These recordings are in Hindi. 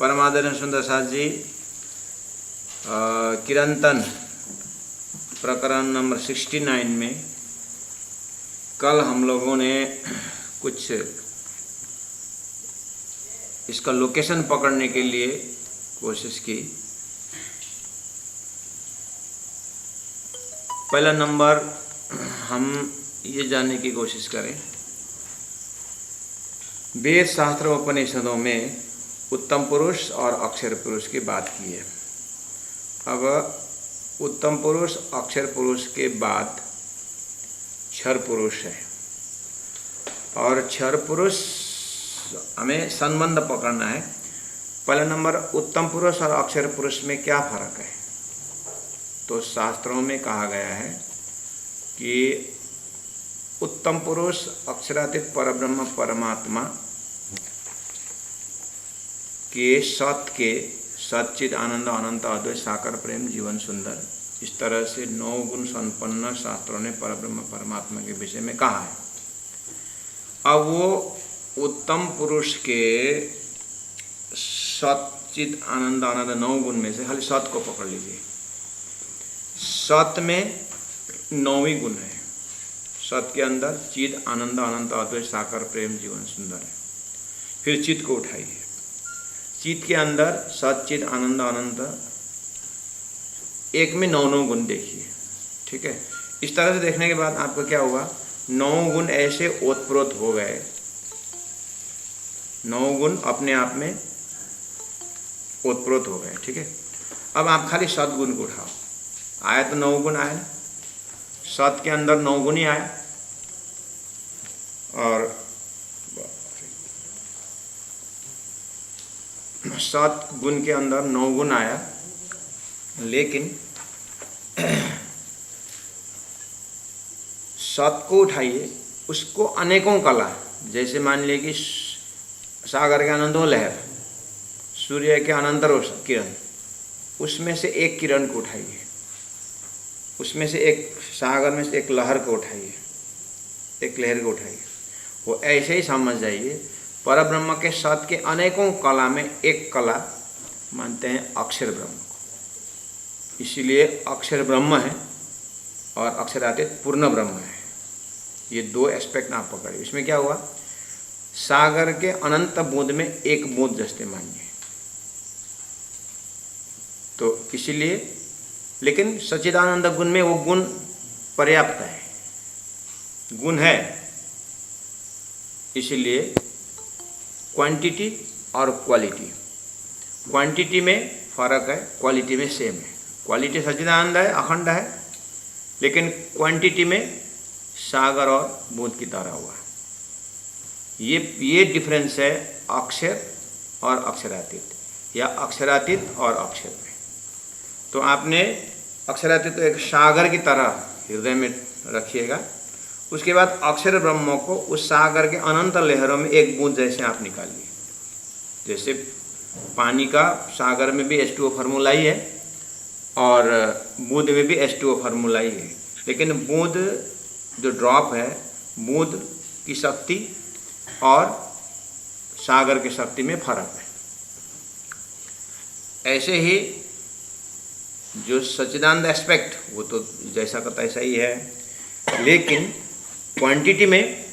परमादरणीय सुंदर साथ जी, किरंतन प्रकरण नंबर 69 में कल हम लोगों ने कुछ इसका लोकेशन पकड़ने के लिए कोशिश की। पहला नंबर हम ये जानने की कोशिश करें, वेद शास्त्र उपनिषदों में उत्तम पुरुष और अक्षर पुरुष की बात की है। अब उत्तम पुरुष अक्षर पुरुष के बाद क्षर पुरुष है, और क्षर पुरुष हमें संबंध पकड़ना है। पहला नंबर, उत्तम पुरुष और अक्षर पुरुष में क्या फर्क है? तो शास्त्रों में कहा गया है कि उत्तम पुरुष अक्षरातीत परब्रह्म परमात्मा के सच्चिद आनंद अनंत अद्वैत साकार प्रेम जीवन सुंदर, इस तरह से 9 गुण संपन्न शास्त्रों ने परब्रह्म परमात्मा के विषय में कहा है। अब वो उत्तम पुरुष के सच्चिद आनंद आनंद 9 गुण में से खाली सत को पकड़ लीजिए। सत में 9वीं गुण है। सत के अंदर चिद आनंद अनंत अद्वैत साकार प्रेम जीवन सुंदर है। फिर चित्त को उठाइए, चित्त के अंदर सच्चिद आनंद अनंत, एक में 9 गुण देखिए। ठीक है, इस तरह से देखने के बाद आपको क्या हुआ, 9 गुण ऐसे ओतप्रोत हो गए। 9 गुण अपने आप में ओतप्रोत हो गए। ठीक है, अब आप खाली सदगुण को उठाओ। आया तो 9 गुण आया, सत के अंदर 9 गुण ही आया, और सत गुण के अंदर 9 गुण आया। लेकिन सत को उठाइए, उसको अनेकों कला, जैसे मान लीजिए कि सागर के अनंतों लहर, सूर्य के अनंत रोशन किरण, उसमें से एक किरण को उठाइए, उसमें से एक सागर में से एक लहर को उठाइए, एक लहर को उठाइए। वो ऐसे ही समझ जाइए, परब्रह्म के सत के अनेकों कला में एक कला मानते हैं अक्षर ब्रह्म को। इसीलिए अक्षर ब्रह्म है और अक्षरातीत पूर्ण ब्रह्म है। ये 2 एस्पेक्ट आप पकड़िए। इसमें क्या हुआ, सागर के अनंत बूंद में एक बूंद जस्ते मानिए, तो इसीलिए, लेकिन सच्चिदानंद गुण में वो गुण पर्याप्त है, गुण है। इसीलिए क्वांटिटी और क्वालिटी, क्वांटिटी में फर्क है, क्वालिटी में सेम है। क्वालिटी सच्चिदानंद है, अखंड है, लेकिन क्वांटिटी में सागर और बूंद की तरह हुआ। ये डिफरेंस है अक्षर और अक्षरातीत, या अक्षरातीत और अक्षर में। तो आपने अक्षरातीत तो एक सागर की तरह हृदय में रखिएगा। उसके बाद अक्षर ब्रह्म को उस सागर के अनंत लहरों में एक बूंद जैसे आप निकालिए। जैसे पानी का सागर में भी H2O फार्मूला ही है और बूंद में भी H2O फार्मूला ही है, लेकिन बूंद जो ड्रॉप है, बूंद की शक्ति और सागर की शक्ति में फर्क है। ऐसे ही जो सच्चिदानंद एस्पेक्ट, वो तो जैसा का तैसा ही है, लेकिन क्वांटिटी में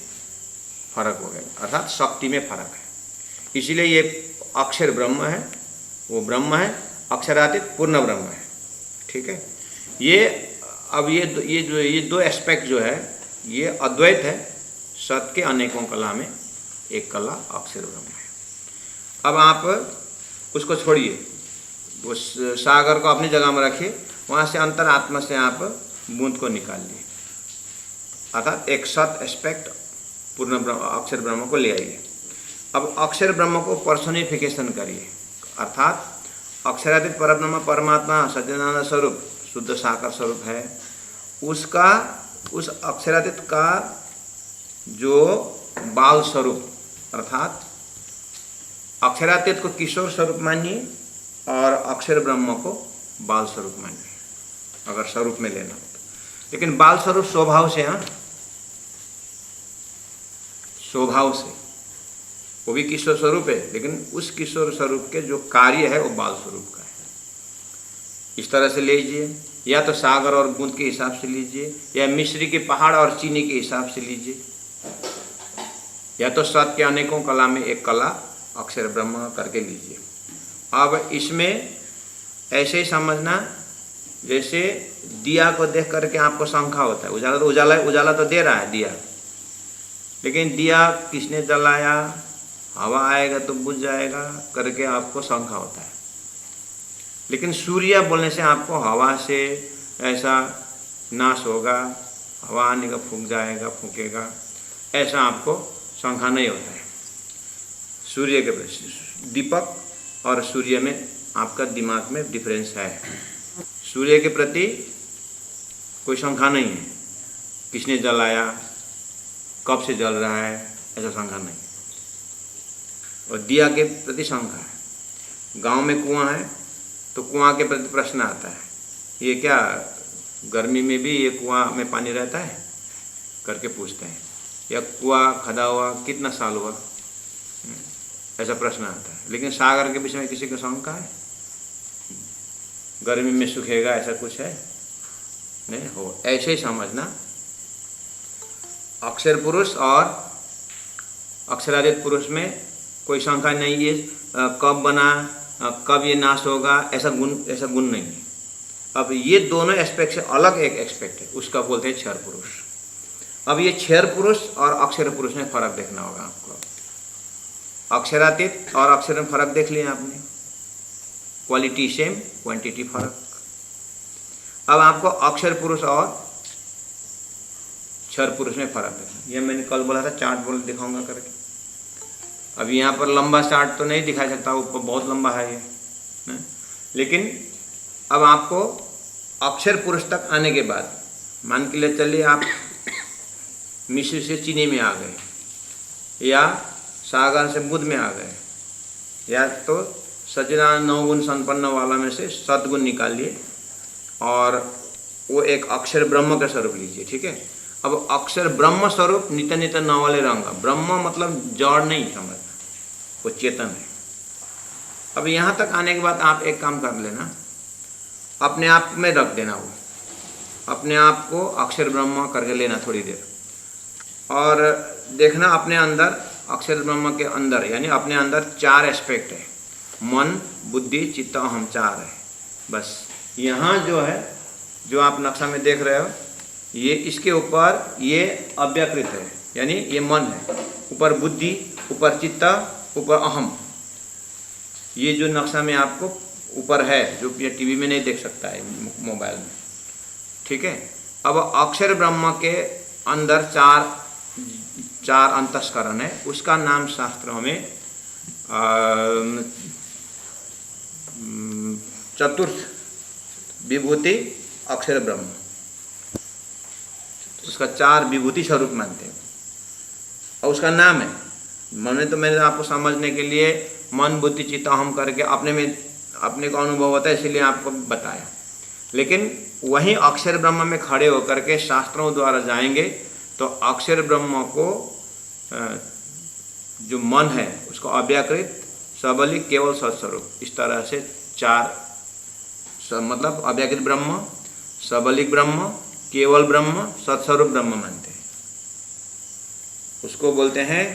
फर्क हो गया, अर्थात शक्ति में फर्क है। इसीलिए ये अक्षर ब्रह्म है, वो ब्रह्म है, अक्षरातीत पूर्ण ब्रह्म है। ठीक है, ये अब ये 2 एस्पेक्ट जो है, ये अद्वैत है। सत के अनेकों कला में एक कला अक्षर ब्रह्म है। अब आप उसको छोड़िए, उस सागर को अपनी जगह में रखिए, वहाँ से अंतरात्मा से आप बूंद को निकाल लिए, अर्थात एक सत एस्पेक्ट पूर्ण ब्रह्म अक्षर ब्रह्म को ले आइए। अब अक्षर ब्रह्म को पर्सोनिफिकेशन करिए, अर्थात अक्षरातीत परब्रह्म परमात्मा सच्चिदानंद स्वरूप शुद्ध साकार स्वरूप है, उसका, उस अक्षरातीत का जो बाल स्वरूप, अर्थात अक्षरातीत को किशोर स्वरूप मानिए और अक्षर ब्रह्म को बाल स्वरूप मानिए, अगर स्वरूप में लेना हो तो। लेकिन बाल स्वरूप स्वभाव से, हाँ, स्वभाव से, वो भी किशोर स्वरूप है, लेकिन उस किशोर स्वरूप के जो कार्य है वो बाल स्वरूप का है। इस तरह से लीजिए, या तो सागर और बूंद के हिसाब से लीजिए, या मिस्री के पहाड़ और चीनी के हिसाब से लीजिए, या तो सत्य अनेकों कला में एक कला अक्षर ब्रह्म करके लीजिए। अब इसमें ऐसे ही समझना, जैसे दिया को देख करके आपको शंका होता है, उजाला तो उजाला तो दे रहा है दिया, लेकिन दिया किसने जलाया, हवा आएगा तो बुझ जाएगा करके आपको शंका होता है। लेकिन सूर्य बोलने से आपको हवा से ऐसा नाश होगा, हवा आने का फूंक जाएगा, फूकेगा, ऐसा आपको शंका नहीं होता है। सूर्य के दीपक और सूर्य में आपका दिमाग में डिफरेंस है। सूर्य के प्रति कोई शंका नहीं है, किसने जलाया, कब से जल रहा है, ऐसा शंका नहीं। और दिया के प्रति शंका है। गांव में कुआं है तो कुआं के प्रति प्रश्न आता है, ये क्या गर्मी में भी ये कुआं में पानी रहता है करके पूछते हैं, या कुआं खदा हुआ कितना साल हुआ, ऐसा प्रश्न आता है। लेकिन सागर के विषय में किसी को शंका है, गर्मी में सूखेगा ऐसा कुछ है नहीं हो। ऐसे ही समझना, अक्षर पुरुष और अक्षरादित पुरुष में कोई शंका नहीं है, कब बना, कब ये नाश होगा, ऐसा गुण नहीं है। अब ये दोनों एस्पेक्ट से अलग एक एस्पेक्ट है, उसका बोलते हैं क्षर पुरुष। अब ये क्षर पुरुष और अक्षर पुरुष में फर्क देखना होगा आपको। अक्षरातीत और अक्षर में फर्क देख लिया आपने, क्वालिटी सेम, क्वांटिटी फर्क। अब आपको अक्षर पुरुष और क्षर पुरुष में फर्क देखना। ये मैंने कल बोला था, चार्ट बोल दिखाऊंगा करके। अब यहाँ पर लंबा चार्ट तो नहीं दिखा सकता, ऊपर बहुत लंबा है ये, लेकिन अब आपको अक्षर पुरुष तक आने के बाद, मान के लिए चलिए आप मिश्र से चीनी में आ गए, या सागर से बुध में आ गए, या तो सच्चिदानंद नवगुण संपन्न वाला में से सद्गुण निकालिए और वो एक अक्षर ब्रह्म का स्वरूप लीजिए। ठीक है, अब अक्षर ब्रह्म स्वरूप नित्य नित्य न वाले रंग, ब्रह्म मतलब जड़ नहीं समझना, वो चेतन है। अब यहाँ तक आने के बाद आप एक काम कर लेना, अपने आप में रख देना, वो अपने आप को अक्षर ब्रह्म करके लेना थोड़ी देर, और देखना अपने अंदर, अक्षर ब्रह्म के अंदर, यानी अपने अंदर 4 एस्पेक्ट है, मन, बुद्धि, चित्त, अहम, 4 है बस। यहाँ जो है, जो आप नक्शा में देख रहे हो, ये इसके ऊपर ये अव्यकृत है, यानी ये मन है, ऊपर बुद्धि, ऊपर चित्त, ऊपर अहम। ये जो नक्शा में आपको ऊपर है, जो ये टीवी में नहीं देख सकता है, मोबाइल में। ठीक है, अब अक्षर ब्रह्म के अंदर 4 अंतस्करण है, उसका नाम शास्त्रों में चतुर्थ विभूति अक्षर ब्रह्म, उसका 4 विभूति स्वरूप मानते हैं, और उसका नाम है। मैंने आपको समझने के लिए मन, बुद्धि, चित्त, अहम करके अपने को अनुभव होता है, इसलिए आपको बताया। लेकिन वहीं अक्षर ब्रह्म में खड़े होकर के शास्त्रों द्वारा जाएंगे तो अक्षर ब्रह्म को जो मन है उसको अव्याकृत, सबलिक, केवल, सत्स्वरूप, इस तरह से 4 मतलब अव्याकृत ब्रह्म, सबलिक ब्रह्म, केवल ब्रह्म, सत्स्वरूप ब्रह्म मानते हैं। उसको बोलते हैं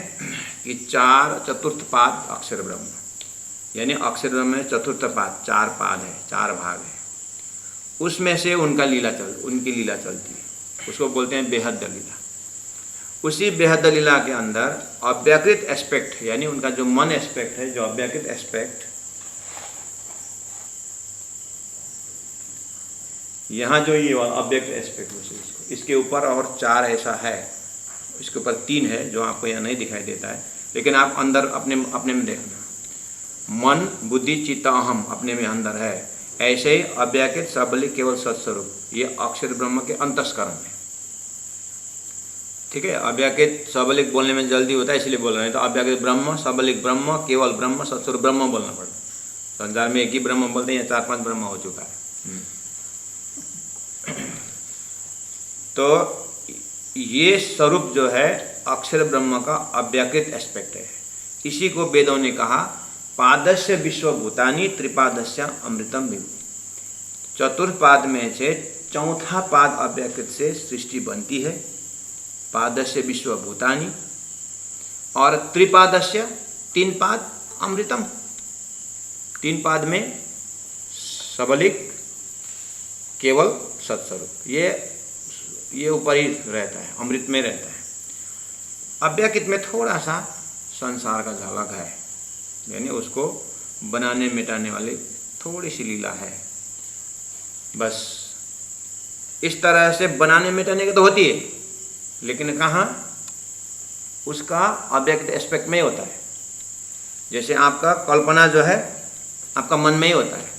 कि 4 चतुर्थ पाद अक्षर ब्रह्म, यानी अक्षर ब्रह्म में चतुर्थ पाद, 4 पाद है, 4 भाग है, उसमें से उनकी लीला चलती है, उसको बोलते हैं बेहद लीला। उसी बेहद लीला के अंदर अव्याकृत एस्पेक्ट, यानी उनका जो मन एस्पेक्ट है, जो अव्याकृत एस्पेक्ट, यहाँ जो ये अव्यक्त एस्पेक्ट, इसके ऊपर और 4 ऐसा है, इसके ऊपर 3 है जो आपको यहाँ नहीं दिखाई देता है, लेकिन आप अंदर अपने में देखना, मन, बुद्धि, चित्त, अहम अपने में अंदर है। ऐसे ही अव्याकृत, सबलिक, केवल, सत्स्वरूप, ये अक्षर ब्रह्म के अंतस्करण है। ठीक है, अव्याकृत सबलिक बोलने में जल्दी होता है इसलिए बोल रहे हैं, तो अव्याकृत ब्रह्म, सबलिक ब्रह्म, केवल ब्रह्म, सत्स्वरूप ब्रह्म बोलना पड़ता। संसार में एक ही ब्रह्म बोलते हैं, 4-5 ब्रह्म हो चुका है। तो ये स्वरूप जो है अक्षर ब्रह्म का अव्याकृत एस्पेक्ट है, इसी को वेदों ने कहा पादस्य विश्वभूतानि त्रिपादस्य अमृतम विभु। चतुर्पाद में से चौथा पाद अव्यकृत से सृष्टि बनती है। पादस्य विश्वभूतानि और त्रिपादस्य 3 पाद अमृतम। 3 पाद में सबलिक केवल सत्स्वरूप ये ऊपर ही रहता है, अमृत में रहता है। अव्यकृत में थोड़ा सा संसार का झलक है, यानी उसको बनाने मिटाने वाली थोड़ी सी लीला है। बस इस तरह से बनाने मिटाने की तो होती है, लेकिन कहाँ उसका अव्यक्त एस्पेक्ट में ही होता है। जैसे आपका कल्पना जो है आपका मन में ही होता है,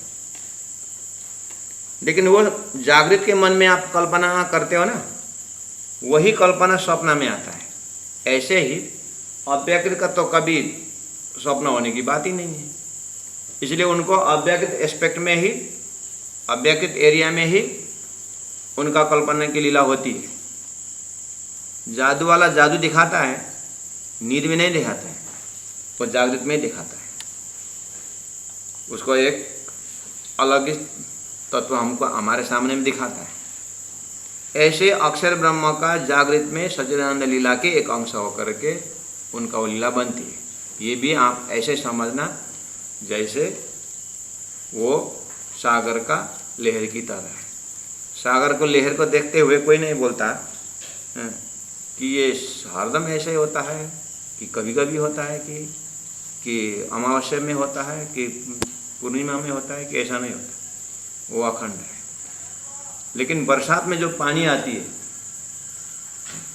लेकिन वो जागृत के मन में आप कल्पना करते हो ना, वही कल्पना स्वप्न में आता है। ऐसे ही अव्यक्त का तो कभी स्वप्न होने की बात ही नहीं है, इसलिए उनको अव्यक्त एस्पेक्ट में ही, अव्यक्त एरिया में ही उनका कल्पना की लीला होती है। जादू वाला जादू दिखाता है, नींद में नहीं दिखाता है, वो जागृत में दिखाता है। उसको एक अलग तत्व हमको हमारे सामने में दिखाता है। ऐसे अक्षर ब्रह्म का जागृत में सच्चिदानंद लीला के एक अंश होकर के उनका वो लीला बनती है। ये भी आप ऐसे समझना जैसे वो सागर का लहर की तरह है। सागर को लहर को देखते हुए कोई नहीं बोलता कि ये हरदम ऐसे होता है, कि कभी कभी होता है, कि अमावस्या में होता है, कि पूर्णिमा में होता है, कि ऐसा नहीं होता। वो अखंड है। लेकिन बरसात में जो पानी आती है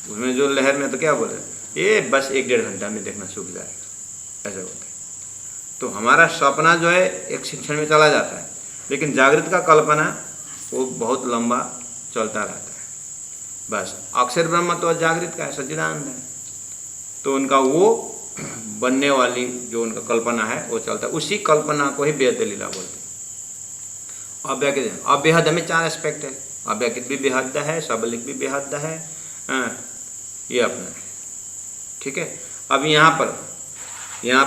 उसमें जो लहर में तो क्या बोले, ये बस 1-1.5 घंटा में देखना सूख जाएगा, ऐसा होता है। तो हमारा सपना जो है एक शिक्षण में चला जाता है, लेकिन जागृत का कल्पना वो बहुत लंबा चलता रहता है। बस अक्षर ब्रह्म तो जागृत का है, सच्चिदानंद है, तो उनका वो बनने वाली जो उनका कल्पना है वो चलता है। उसी कल्पना को ही बेहद लीला बोलते हैं। अव्यहद में 4 एस्पेक्ट है। अव्यकृत भी बेहद है, सबलिक भी बेहद है, ये अपना है। ठीक है। अब यहाँ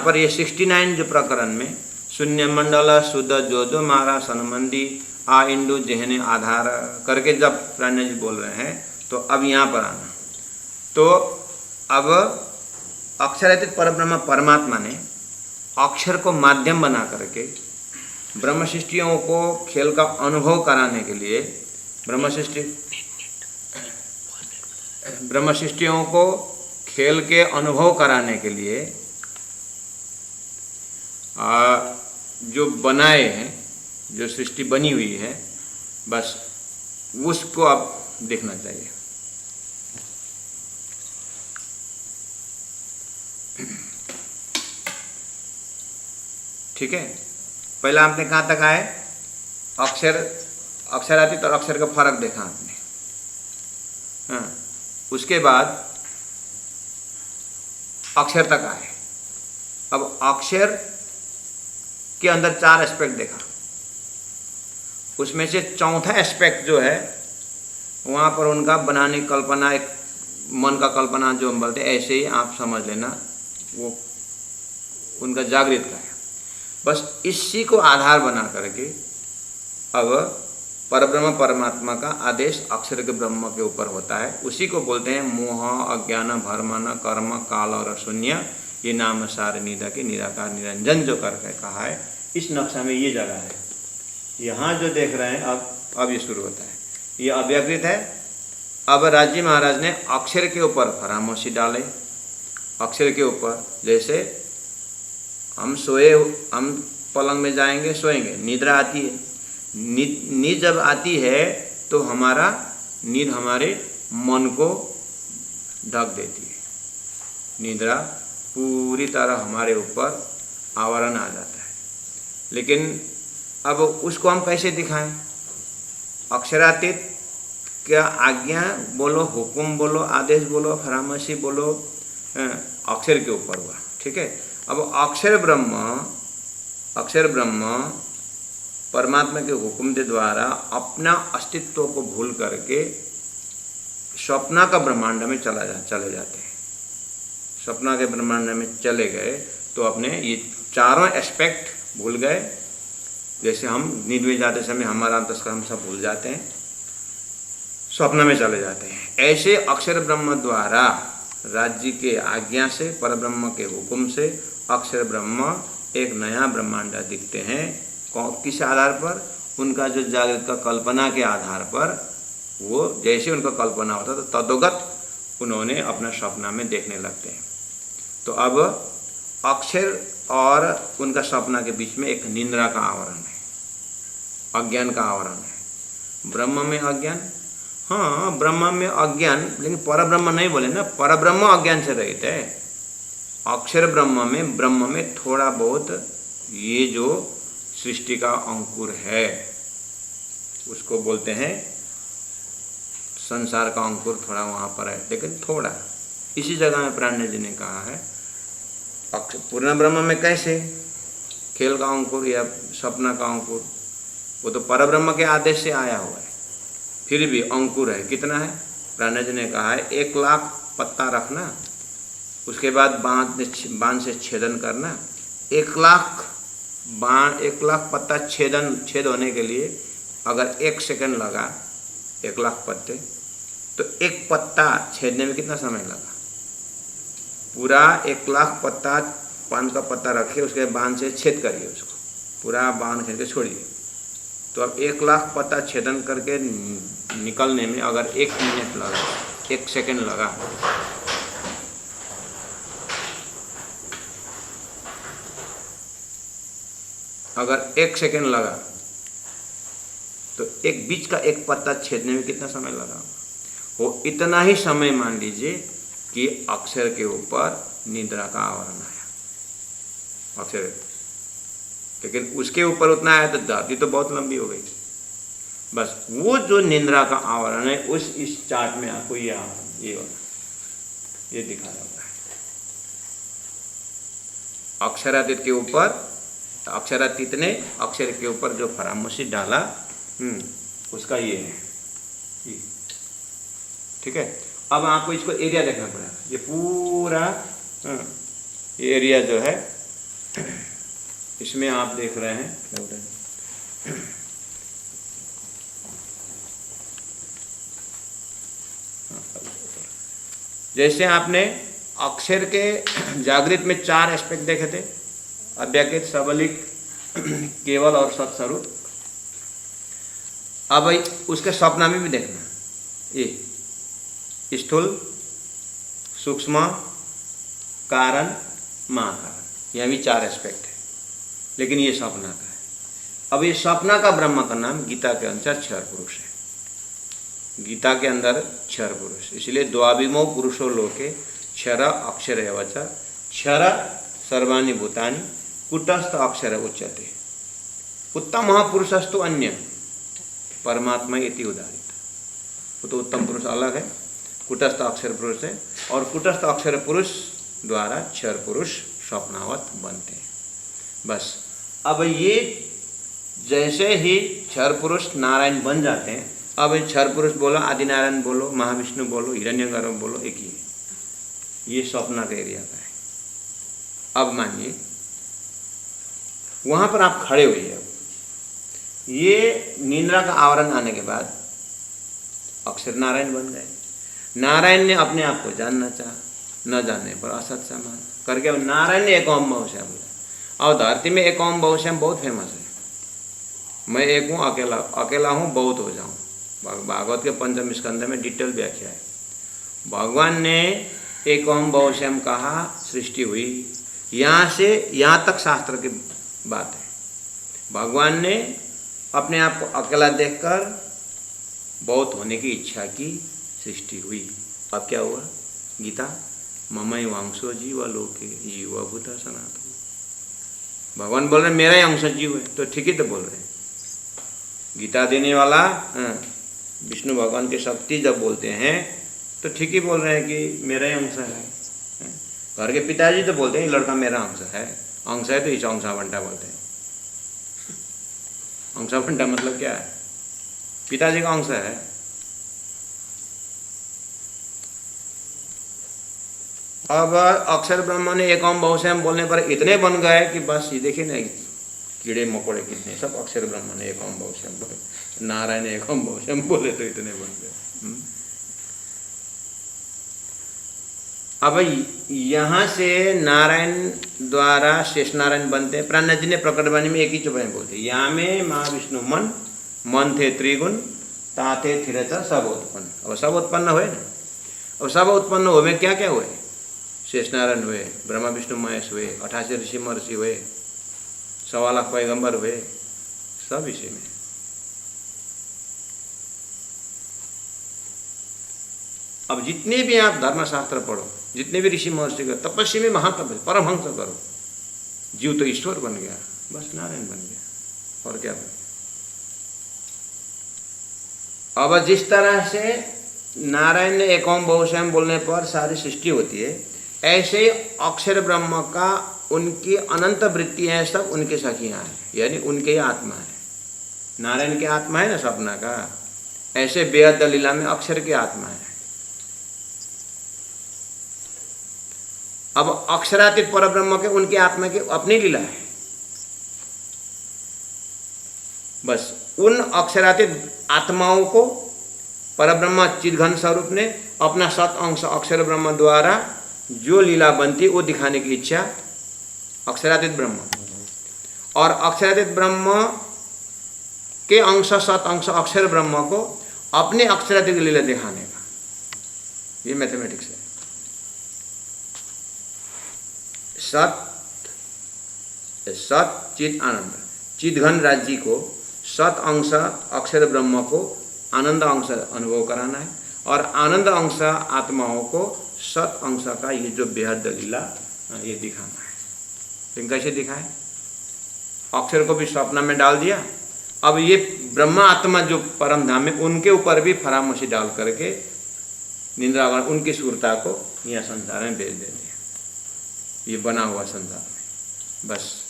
पर ये 69 जो प्रकरण में शून्य मंडल शुद्ध जो जो मारा सनमंदी आ इंडु जहने आधार करके जब प्राण्य जी बोल रहे हैं, तो अब यहाँ पर आना। तो अब अक्षरातीत परब्रह्म परमात्मा ने अक्षर को माध्यम बना करके ब्रह्म सृष्टियों को खेल का अनुभव कराने के लिए, ब्रह्म सृष्टियों को खेल के अनुभव कराने के लिए जो बनाए हैं, जो सृष्टि बनी हुई है, बस उसको अब देखना चाहिए। ठीक है। पहला आपने कहाँ तक आए, अक्षरातीत और अक्षर का फर्क देखा आपने। हाँ, उसके बाद अक्षर तक आए। अब अक्षर के अंदर 4 एस्पेक्ट देखा, उसमें से चौथा एस्पेक्ट जो है वहाँ पर उनका बनाने कल्पना, एक मन का कल्पना जो हम बोलते हैं, ऐसे ही आप समझ लेना वो उनका जागृत का है। बस इसी को आधार बना करके अब परब्रह्म परमात्मा का आदेश अक्षर के ब्रह्म के ऊपर होता है। उसी को बोलते हैं मोह अज्ञान भर्मन कर्म काल और शून्य। ये नाम सार निदा के निराकार निरंजन जो करके कहा है, इस नक्शा में ये जगह है। यहाँ जो देख रहे हैं अब ये शुरू होता है, ये अव्यकृत है। अब राजी महाराज ने अक्षर के ऊपर फरामोशी डाले। अक्षर के ऊपर जैसे हम पलंग में जाएंगे, सोएंगे, निद्रा आती है। नींद जब आती है तो हमारा नींद हमारे मन को ढक देती है। निद्रा पूरी तरह हमारे ऊपर आवरण आ जाता है। लेकिन अब उसको हम कैसे दिखाएं? अक्षरातीत क्या आज्ञा बोलो, हुक्म बोलो, आदेश बोलो, फरामशी बोलो, अक्षर के ऊपर हुआ। ठीक है। अब अक्षर ब्रह्म परमात्मा के हुक्म के द्वारा अपना अस्तित्व को भूल करके स्वप्न का ब्रह्मांड में चले जाते हैं। स्वप्न के ब्रह्मांड में चले गए तो अपने ये चारों एस्पेक्ट भूल गए। जैसे हम नींद में जाते समय हमारा अंतस्करण हम सब भूल जाते हैं, स्वप्न में चले जाते हैं। ऐसे अक्षर ब्रह्म द्वारा राज्य के आज्ञा से, परब्रह्म के हुक्म से अक्षर ब्रह्म एक नया ब्रह्मांड दिखते हैं। किस आधार पर? उनका जो जागृत का कल्पना के आधार पर, वो जैसे उनका कल्पना होता तो तदोगत उन्होंने अपना सपना में देखने लगते हैं। तो अब अक्षर और उनका सपना के बीच में एक निंद्रा का आवरण है, अज्ञान का आवरण है। ब्रह्म में अज्ञान, हाँ ब्रह्म में अज्ञान, लेकिन परब्रह्म नहीं बोले ना, परब्रह्म अज्ञान से रहित है। अक्षर ब्रह्म में थोड़ा बहुत ये जो सृष्टि का अंकुर है उसको बोलते हैं संसार का अंकुर, थोड़ा वहाँ पर है, लेकिन थोड़ा। इसी जगह में प्राण्य जी ने कहा है पूर्ण ब्रह्म में कैसे खेल का अंकुर या सपना का अंकुर, वो तो परब्रह्म के आदेश से आया हुआ है, फिर भी अंकुर है। कितना है? प्राण्य जी ने कहा है 1,00,000 पत्ता रखना, उसके बाद बाण से छेदन करना। 1,00,000 बाण, 1,00,000 पत्ता छेद होने के लिए अगर 1 सेकंड लगा, 1,00,000 पत्ते, तो एक पत्ता छेदने में कितना समय लगा? पूरा 1,00,000 पत्ता, पान का पत्ता रखिए, उसके बाण से छेद करिए, उसको पूरा बाण खेल के छोड़िए। तो अब 1,00,000 पत्ता छेदन करके निकलने में अगर 1 मिनट लगा, 1 सेकंड लगा, अगर 1 सेकंड लगा तो एक बीच का एक पत्ता छेदने में कितना समय लगा? वो इतना ही समय मान लीजिए कि अक्षर के ऊपर निद्रा का आवरण आया, अक्षर, लेकिन उसके ऊपर उतना आया तो धरती तो बहुत लंबी हो गई। बस वो जो निद्रा का आवरण है, इस चार्ट में आपको ये दिखाया हुआ है। अक्षरातीत के ऊपर, अक्षरातीत ने अक्षर के ऊपर जो फरामोशी डाला, उसका ये है, ठीक है। अब आपको इसको एरिया देखना पड़ेगा। ये पूरा ये एरिया जो है, इसमें आप देख रहे हैं जैसे आपने अक्षर के जागृत में 4 एस्पेक्ट देखे थे, अव्यक्त, सबलिक, केवल और सत्स्वरूप। अब उसके सपना में भी देखना, ये स्थूल, सूक्ष्म, कारण, महाकारण, यह भी 4 एस्पेक्ट है, लेकिन ये सपना का है। अब ये सपना का ब्रह्म का नाम गीता के अनुसार क्षर पुरुष है। गीता के अंदर क्षर पुरुष, इसलिए द्वाविमो पुरुषो लोके क्षर अक्षर एवच क्षर सर्वाणि भूतानि कुटस्थ अक्षर उच्यते। उत्तम महापुरुषस्तु अन्य परमात्मा इति उदाहरित। वो तो उत्तम पुरुष अलग है, कुटस्थ अक्षर पुरुष है, और कुटस्थ अक्षर पुरुष द्वारा क्षर पुरुष स्वप्नावत बनते हैं। बस अब ये जैसे ही क्षर पुरुष नारायण बन जाते हैं, अब क्षर पुरुष बोलो, आदिनारायण बोलो, महाविष्णु बोलो, हिरण्यगर्भ बोलो, एक ही है। ये स्वप्न का एरिया का है। अब मानिए वहां पर आप खड़े हुए, ये निद्रा का आवरण आने के बाद अक्षर नारायण बन गए। नारायण ने अपने आप को जानना चाहा, न जानने पर असत समान करके नारायण ने एक ओम बहुश्याम बोला। और धरती में एक ओम बहुश्याम बहुत फेमस है। मैं एक हूँ, अकेला हूँ, बहुत हो जाऊँ। भागवत के 5वें स्कंद में डिटेल व्याख्या है। भगवान ने एक ओम बहुश्याम कहा, सृष्टि हुई। यहाँ से यहाँ तक शास्त्र की बात है। भगवान ने अपने आप को अकेला देखकर बहुत होने की इच्छा की, सृष्टि हुई। अब क्या हुआ? गीता ममई वांशो जीव लोके जीव भूत सनातन। भगवान बोल रहे मेरा ही अंश जीव है, तो ठीक ही तो बोल रहे हैं। गीता देने वाला विष्णु भगवान की शक्ति जब बोलते हैं तो ठीक ही बोल रहे हैं कि मेरा ही अंश है। घर के पिताजी तो बोलते हैं लड़का मेरा अंश है। अंश है तो इस अंशावंटा बोलते हैं। अंशावंटा मतलब क्या है? पिताजी का अंश है। अब अक्षर ब्रह्म ने एक ओम बहुशयम बोलने पर इतने बन गए कि बस ये देखिए ना, कीड़े मकोड़े कितने, सब अक्षर ब्रह्म ने एक ओम बहुशयम बोले, नारायण ने एक ओम बहुशयम बोले तो इतने बन गए। अब यहाँ से नारायण द्वारा शेष नारायण बनते हैं। प्राणनाथ जी ने प्रकट वाणी में एक ही चौपाई बोलते, या में महाविष्णु मन, मन थे त्रिगुण, ताते थिरत सब उत्पन्न। अब सब उत्पन्न हुए ना, अब सब उत्पन्न हुए क्या क्या हुए? शेष नारायण हुए, ब्रह्मा विष्णु महेश हुए, 88 ऋषि महर्षि हुए, 1.25 लाख पैगंबर हुए, सब इसी में। अब जितने भी आप धर्मशास्त्र पढ़ो, जितने भी ऋषि महर्षि करो, तपस्वी में महातपस्वी परमहंस करो, जीव तो ईश्वर बन गया, बस नारायण बन गया, और क्या बन गया। अब जिस तरह से नारायण ने एक ओम बहुशयम बोलने पर सारी सृष्टि होती है, ऐसे अक्षर ब्रह्म का उनकी अनंत वृत्तियां सब उनके सखियां हैं, यानी उनके ही आत्मा है। नारायण की आत्मा है ना सपना का, ऐसे बेहद लीला में अक्षर की आत्मा है। अब अक्षरातीत परब्रह्म के उनकी आत्मा की अपनी लीला है। बस उन अक्षरातीत आत्माओं को परब्रह्म चिदघन स्वरूप ने अपना सत अंश अक्षर ब्रह्म द्वारा जो लीला बनती वो दिखाने की इच्छा अक्षरातीत ब्रह्म, और अक्षरातीत ब्रह्म के अंश सत अंश अक्षर ब्रह्म को अपने अक्षरातीत लीला दिखाने का, ये मैथमेटिक्स है। सत चित आनंद, चिदघन राज्य को सत अंश अक्षर ब्रह्म को आनंद अंश अनुभव कराना है, और आनंद अंश आत्माओं को सत अंश का ये जो बेहद लीला ये दिखाना है। लेकिन कैसे दिखाए? अक्षर को भी स्वप्न में डाल दिया, अब ये ब्रह्मा आत्मा जो परम धाम में उनके ऊपर भी फरामोशी डाल करके निंद्रावरण उनकी सूरता को यह संसार में भेज देते हैं, ये बना हुआ संसार में। बस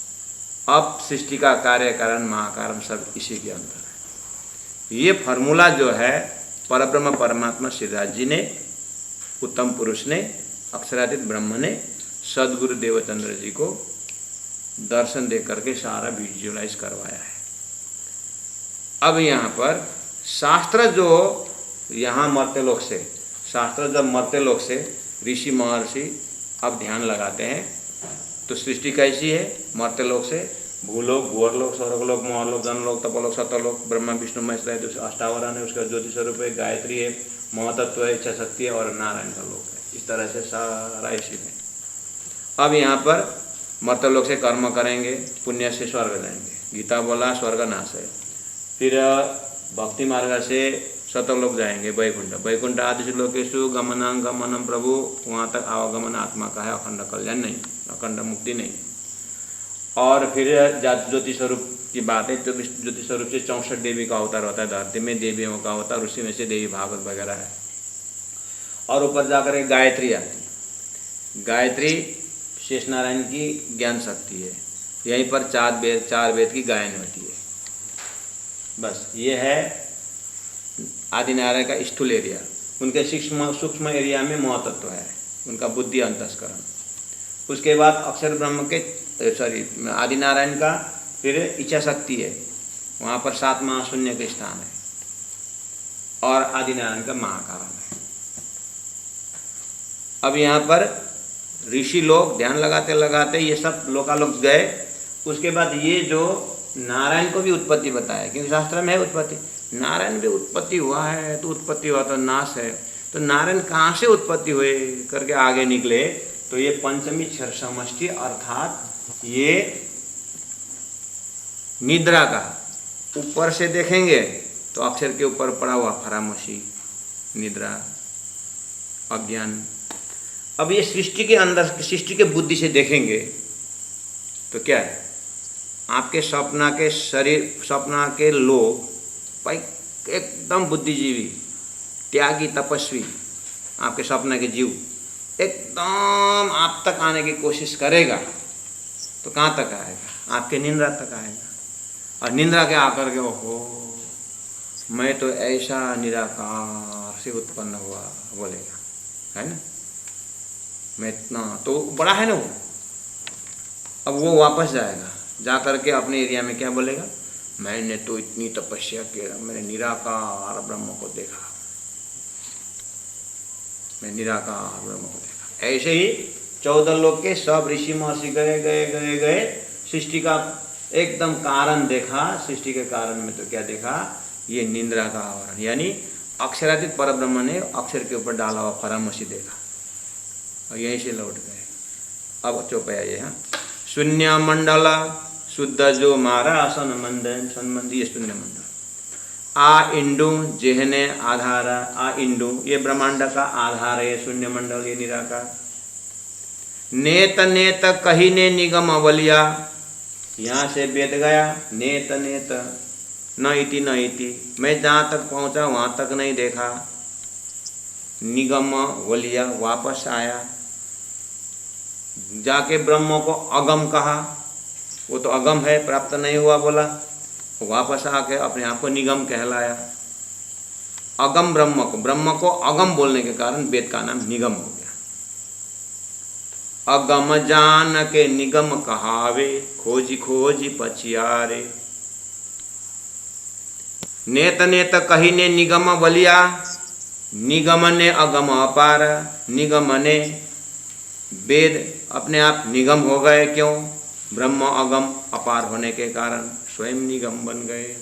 अब सृष्टि का कार्य कारण महाकारण सब इसी के अंदर है। ये फॉर्मूला जो है परब्रह्म परमात्मा श्रीराज जी ने, उत्तम पुरुष ने, अक्षरातीत ब्रह्म ने सदगुरु देवचंद्र जी को दर्शन दे करके सारा विजुअलाइज करवाया है। अब यहाँ पर शास्त्र जो यहाँ मर्त्यलोक से, शास्त्र जब मर्त्यलोक से ऋषि महर्षि अब ध्यान लगाते हैं तो सृष्टि कैसी है? मर्त्यलोक से भूलोक, भूअरलोक, स्वर्गलोक, मोहलोक, जनलोक, तपोलोक, सतलोक, ब्रह्मा विष्णु महेश है, अष्टावरण है, उसका ज्योति स्वरूप है, गायत्री है, महतत्व है, इच्छा शक्ति है, और नारायण का लोक है। इस तरह से सारा इसी में। अब यहाँ पर मर्त्यलोक से कर्म करेंगे, पुण्य से स्वर्ग जाएंगे। गीता बोला स्वर्ग नाश है। फिर भक्ति मार्ग से सतलोक जाएंगे, वैकुंठ, वैकुंठ आदि लोकेशु गमनं गमनम प्रभु, वहाँ तक आवागमन आत्मा का है, अखंड कल्याण नहीं, अखंड मुक्ति नहीं। और फिर ज्योति स्वरूप की बात है, तो ज्योति स्वरूप से 64 देवी का अवतार होता है, धरती में देवियों का अवतार, उसी में से देवी भागवत वगैरह है। और ऊपर जाकर एक गायत्री आती, गायत्री शेष नारायण की ज्ञान शक्ति है। यहीं पर 4 वेद की गायन होती है। बस ये है आदि नारायण का स्थूल एरिया। उनके सूक्ष्म एरिया में महतत्व है, उनका बुद्धि अंतस्करण। उसके बाद अक्षर ब्रह्म के आदि नारायण का फिर इच्छा शक्ति है, वहाँ पर 7 महाशून्य के स्थान है, और आदि नारायण का महाकारण है। अब यहाँ पर ऋषि लोग ध्यान लगाते लगाते ये सब लोकालोक गए। उसके बाद ये जो नारायण को भी उत्पत्ति बताया, क्योंकि शास्त्र में है उत्पत्ति, नारायण भी उत्पत्ति हुआ है, तो उत्पत्ति हुआ तो नाश है, तो नारायण कहाँ से उत्पत्ति हुए करके आगे निकले तो ये पंचमी क्षर समष्टि, अर्थात ये निद्रा का ऊपर से देखेंगे तो अक्षर के ऊपर पड़ा हुआ फरामोशी, निद्रा, अज्ञान। अब ये सृष्टि के अंदर, सृष्टि के बुद्धि से देखेंगे तो क्या है? आपके सपना के शरीर, सपना के लोग भाई एकदम बुद्धिजीवी, त्यागी, तपस्वी, आपके सपना के जीव एकदम आप तक आने की कोशिश करेगा तो कहाँ तक आएगा? आपके निंद्रा तक आएगा। और निंद्रा के आकर के ओहो मैं तो ऐसा निराकार से उत्पन्न हुआ बोलेगा, है ना? मैं इतना तो बड़ा है ना वो। अब वो वापस जाएगा, जा करके अपने एरिया में क्या बोलेगा, मैंने तो इतनी तपस्या किया, मैंने निराकार ब्रह्म को देखा, मैं निराकार ब्रह्म को देखा। ऐसे ही 14 लोग के सब ऋषि महर्षि गए गए गए गए, सृष्टि का एकदम कारण देखा। सृष्टि के कारण में तो क्या देखा, ये निंद्रा का आवरण, यानी अक्षरातीत परब्रह्म ने अक्षर के ऊपर डाला हुआ फरामसी देखा और यहीं से लौट गए। अब चौपाया ये है, शून्य मंडल शुद्ध जो मारा आसन मंदन सन्मंदी, ये शून्य मंडल। आ इंडु जेहने आधार, आ इंडु ये ब्रह्मांड का आधार है, शून्य मंडल ये निराकार। नेत नेत कही ने निगम अवलिया, यहाँ से वेद गया, नेत नेत न इति न इति, मैं जहाँ तक पहुँचा वहाँ तक नहीं देखा। निगम वलिया वापस आया, जाके ब्रह्म को अगम कहा, वो तो अगम है, प्राप्त नहीं हुआ बोला, वापस आके अपने आप को निगम कहलाया। अगम ब्रह्म को अगम बोलने के कारण वेद का नाम निगम हो गया। अगम जान के निगम कहावे, खोजी खोजी पछियारे। नेत नेत कही ने निगम बलिया, निगम ने अगम अपार। निगम ने वेद अपने आप निगम हो गए, क्यों, ब्रह्म अगम अपार होने के कारण स्वयं निगम बन गए।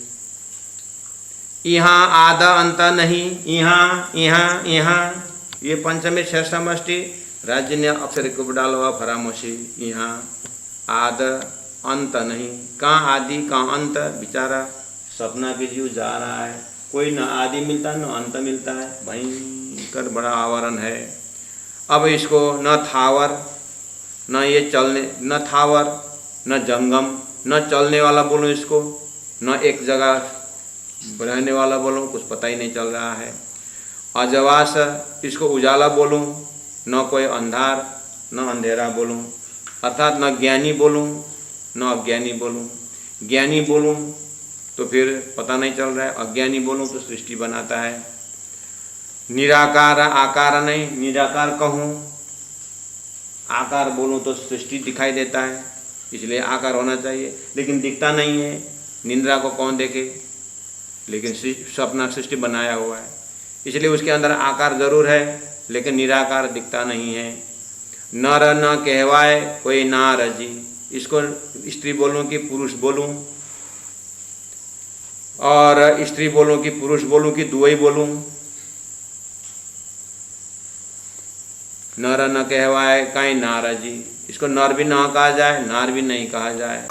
यहाँ आद अंत नहीं, यहाँ यहाँ यहाँ, ये पंचमी छह समष्टि, राज्य ने अक्षर को डाला हुआ फरामोशी, यहाँ आद अंत नहीं, कहाँ आदि कहाँ अंत, बेचारा सपना के जीव जा रहा है, कोई न आदि मिलता है न अंत मिलता है, भयंकर बड़ा आवरण है। अब इसको न थावर न ये चलने, न थावर न जंगम, न चलने वाला बोलो इसको, न एक जगह रहने वाला बोलो, कुछ पता ही नहीं चल रहा है। अजवास इसको उजाला बोलूँ, न कोई अंधार न अंधेरा बोलूँ, अर्थात न ज्ञानी बोलूँ न अज्ञानी बोलूँ। ज्ञानी बोलूँ तो फिर पता नहीं चल रहा है, अज्ञानी बोलूँ तो सृष्टि बनाता है। निराकार आकार नहीं, निराकार कहूँ, आकार बोलूँ तो सृष्टि दिखाई देता है, इसलिए आकार होना चाहिए, लेकिन दिखता नहीं है। निंद्रा को कौन देखे, लेकिन सपना सृष्टि बनाया हुआ है, इसलिए उसके अंदर आकार जरूर है, लेकिन निराकार दिखता नहीं है। नर न कहवाए कोई नार जी, इसको स्त्री बोलूँ कि पुरुष बोलूँ, और स्त्री बोलूँ कि पुरुष बोलूँ कि दुई बोलूँ। नर न कहवाए कहीं नार जी, इसको नर भी ना कहा जाए, नार भी नहीं कहा जाए।